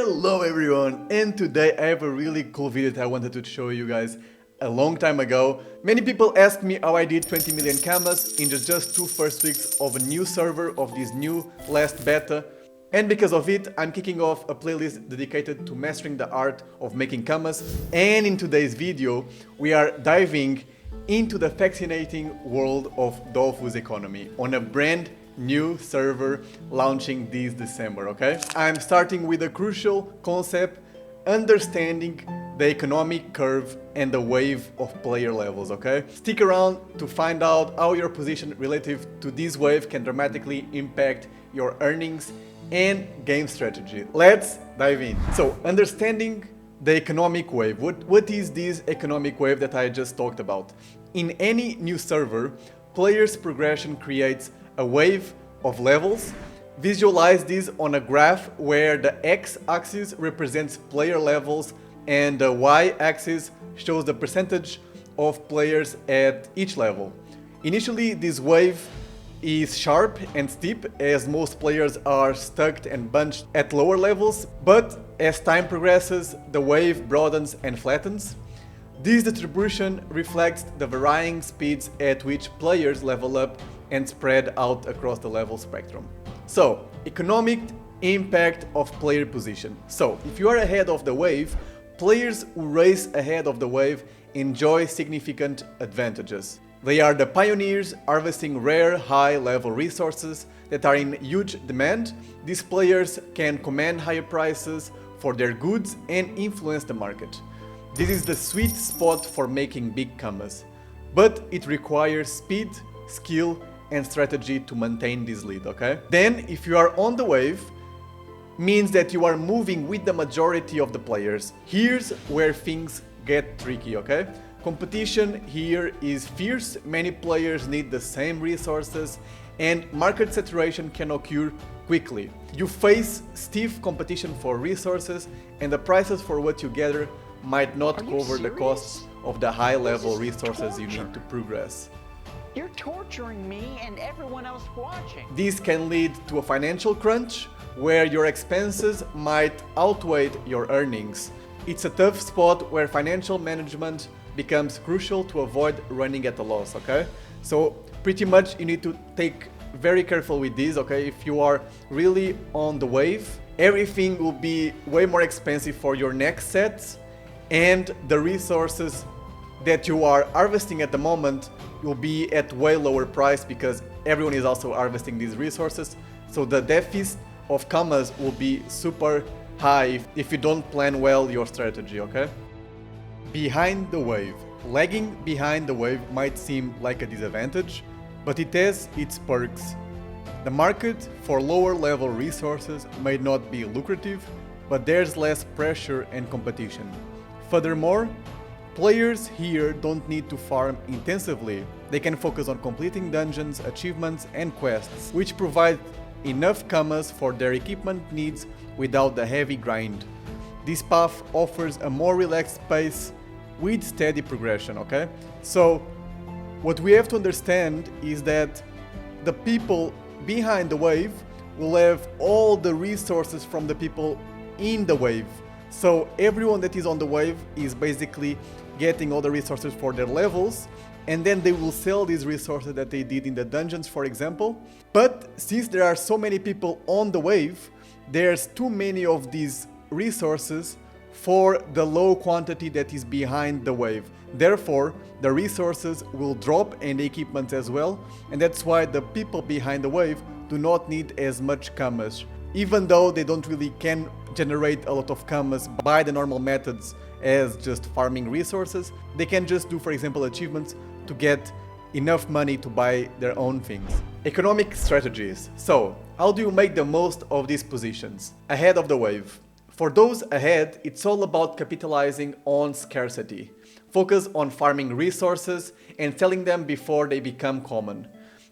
Hello everyone, and today I have a really cool video that I wanted to show you guys a long time ago. Many people asked me how I did 20 million camas in just two first weeks of a new server of this new last beta. And because of it, I'm kicking off a playlist dedicated to mastering the art of making camas. And in today's video, we are diving into the fascinating world of Dofus economy on a brand new server launching this December, okay? I'm starting with a crucial concept, understanding the economic curve and the wave of player levels, okay? Stick around to find out how your position relative to this wave can dramatically impact your earnings and game strategy. Let's dive in. So, understanding the economic wave. What is this economic wave that I just talked about? In any new server, players' progression creates a wave of levels. Visualize this on a graph where the x-axis represents player levels and the y-axis shows the percentage of players at each level. Initially, this wave is sharp and steep as most players are stuck and bunched at lower levels, but as time progresses, the wave broadens and flattens. This distribution reflects the varying speeds at which players level up and spread out across the level spectrum. So, economic impact of player position. So, if you are ahead of the wave, players who race ahead of the wave enjoy significant advantages. They are the pioneers harvesting rare high-level resources that are in huge demand. These players can command higher prices for their goods and influence the market. This is the sweet spot for making big camas, but it requires speed, skill, and strategy to maintain this lead, okay? Then, if you are on the wave, means that you are moving with the majority of the players. Here's where things get tricky, okay? Competition here is fierce, many players need the same resources, and market saturation can occur quickly. You face stiff competition for resources, and the prices for what you gather might not cover the costs of the high-level resources you need to progress. You're torturing me and everyone else watching. This can lead to a financial crunch where your expenses might outweigh your earnings. It's a tough spot where financial management becomes crucial to avoid running at a loss, okay? So pretty much you need to take very careful with this, okay? If you are really on the wave, everything will be way more expensive for your next sets, and the resources that you are harvesting at the moment will be at way lower price because everyone is also harvesting these resources. So the deficit of camas will be super high if you don't plan well your strategy, okay? Behind the wave. Lagging behind the wave might seem like a disadvantage, but it has its perks. The market for lower level resources may not be lucrative, but there's less pressure and competition. Furthermore, players here don't need to farm intensively. They can focus on completing dungeons, achievements, and quests, which provide enough camas for their equipment needs without the heavy grind. This path offers a more relaxed pace with steady progression, okay? So, what we have to understand is that the people behind the wave will have all the resources from the people in the wave. So everyone that is on the wave is basically getting all the resources for their levels, and then they will sell these resources that they did in the dungeons, for example. But since there are so many people on the wave, there's too many of these resources for the low quantity that is behind the wave. Therefore, the resources will drop and the equipment as well, and that's why the people behind the wave do not need as much camas. Even though they don't really can generate a lot of camas by the normal methods as just farming resources, they can just do, for example, achievements to get enough money to buy their own things. Economic strategies. So, how do you make the most of these positions? Ahead of the wave. For those ahead, it's all about capitalizing on scarcity. Focus on farming resources and selling them before they become common.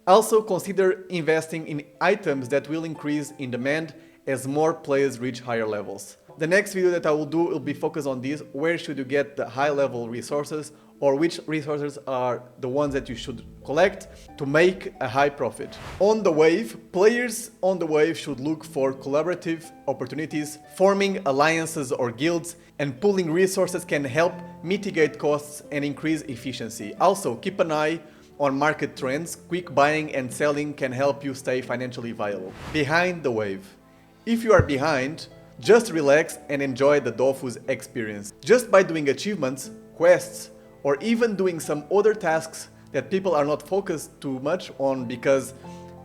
Also consider investing in items that will increase in demand as more players reach higher levels. The next video that I will do will be focused on this. Where should you get the high level resources, or which resources are the ones that you should collect to make a high profit. On the wave, players on the wave should look for collaborative opportunities. Forming alliances or guilds and pooling resources can help mitigate costs and increase efficiency. Also, keep an eye on market trends. Quick buying and selling can help you stay financially viable. Behind the wave. If you are behind, just relax and enjoy the Dofus experience. Just by doing achievements, quests, or even doing some other tasks that people are not focused too much on because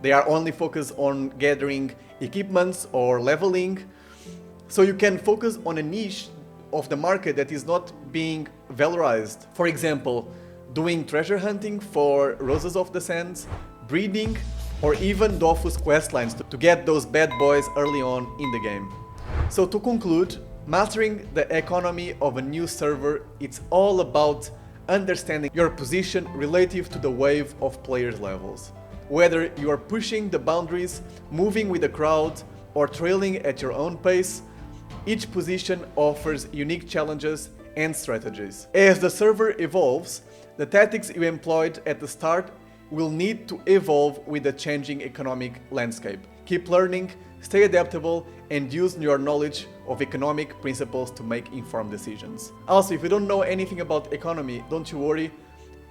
they are only focused on gathering equipments or leveling. So you can focus on a niche of the market that is not being valorized. For example, doing treasure hunting for Roses of the Sands, breeding, or even Dofus questlines to get those bad boys early on in the game. So to conclude, mastering the economy of a new server, it's all about understanding your position relative to the wave of players' levels. Whether you are pushing the boundaries, moving with the crowd, or trailing at your own pace, each position offers unique challenges and strategies. As the server evolves, the tactics you employed at the start will need to evolve with the changing economic landscape. Keep learning, stay adaptable, and use your knowledge of economic principles to make informed decisions. Also, if you don't know anything about economy, don't you worry,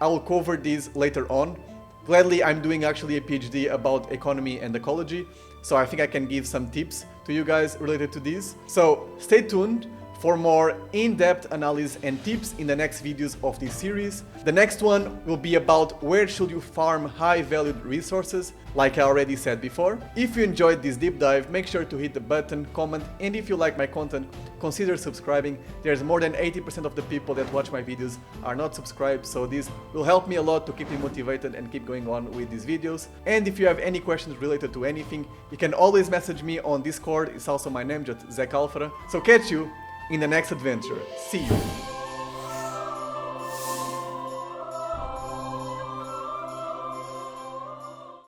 I will cover these later on. Gladly, I'm doing actually a PhD about economy and ecology, so I think I can give some tips to you guys related to this. So stay tuned for more in-depth analysis and tips in the next videos of this series. The next one will be about where should you farm high-valued resources, like I already said before. If you enjoyed this deep dive, make sure to hit the button, comment, and if you like my content, consider subscribing. There's more than 80% of the people that watch my videos are not subscribed, so this will help me a lot to keep me motivated and keep going on with these videos. And if you have any questions related to anything, you can always message me on Discord. It's also my name, just Zach Alfara. So catch you in the next adventure. See you!